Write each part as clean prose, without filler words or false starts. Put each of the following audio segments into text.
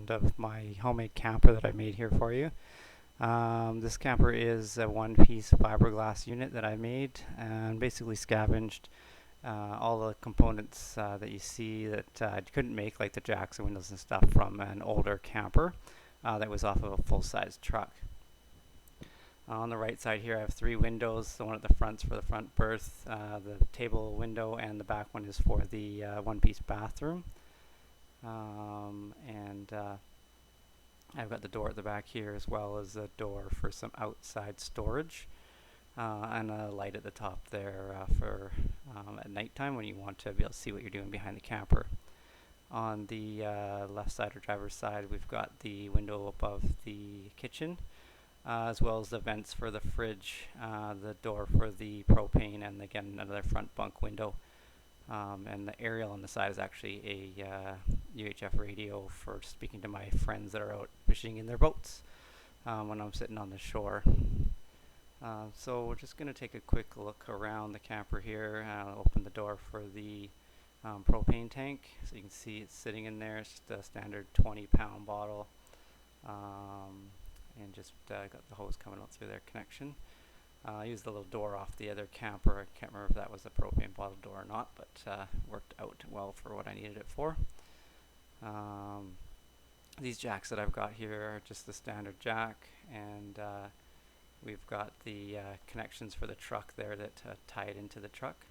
around of my homemade camper that I made here for you. This camper is a one-piece fiberglass unit that I made and basically scavenged all the components that you see that I couldn't make, like the jacks and windows and stuff, from an older camper that was off of a full-size truck. On the right side here I have three windows. The one at the front's for the front berth, the table window, and the back one is for the one-piece bathroom. And I've got the door at the back here, as well as a door for some outside storage, and a light at the top there for at nighttime when you want to be able to see what you're doing behind the camper. On the left side or driver's side, we've got the window above the kitchen, as well as the vents for the fridge, the door for the propane, and again another front bunk window. And the aerial on the side is actually a UHF radio for speaking to my friends that are out fishing in their boats when I'm sitting on the shore. So we're just going to take a quick look around the camper here. I'll open the door for the propane tank. So you can see it's sitting in there. It's just a standard 20-pound bottle. And just got the hose coming out through their connection. I used the little door off the other camper. I can't remember if that was a propane bottle door or not, but worked out well for what I needed it for. These jacks that I've got here are just the standard jack, and we've got the connections for the truck there that tie it into the truck.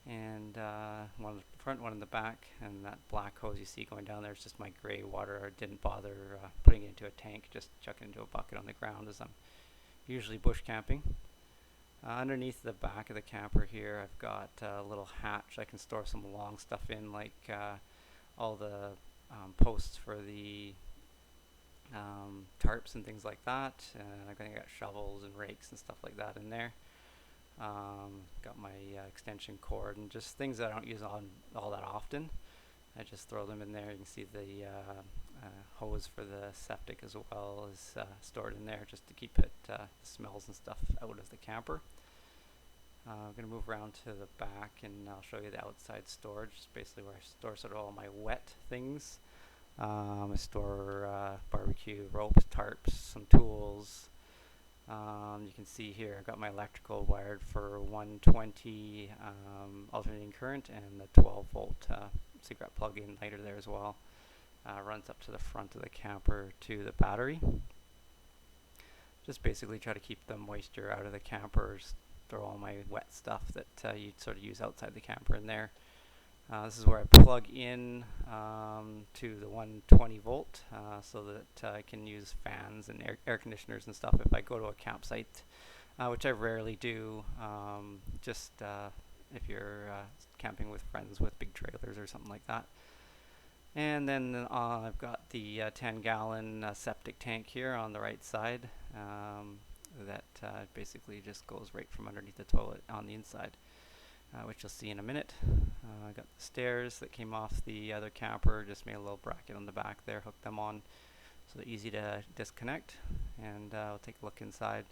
And one in the front, one in the back, and that black hose you see going down there is just my gray water. I didn't bother putting it into a tank, just chuck it into a bucket on the ground, as I'm usually bush camping. Underneath the back of the camper here, I've got a little hatch I can store some long stuff in, like all the posts for the tarps and things like that. And I'm going to get shovels and rakes and stuff like that in there. Got my extension cord and just things that I don't use all that often. I just throw them in there. You can see the hose for the septic as well is stored in there, just to keep it the smells and stuff out of the camper. I'm going to move around to the back and I'll show you the outside storage. It's basically where I store sort of all my wet things. I store barbecue ropes, tarps, some tools. You can see here I've got my electrical wired for 120 alternating current, and the 12 volt cigarette plug-in lighter there as well. Runs up to the front of the camper to the battery. Just basically try to keep the moisture out of the camper. Just throw all my wet stuff that you'd sort of use outside the camper in there. This is where I plug in to the 120 volt so that I can use fans and air conditioners and stuff if I go to a campsite, which I rarely do, just if you're camping with friends with big trailers or something like that. And then I've got the 10-gallon septic tank here on the right side that basically just goes right from underneath the toilet on the inside, which you'll see in a minute. I got the stairs that came off the other camper, just made a little bracket on the back there, hooked them on so they're easy to disconnect. And I'll take a look inside.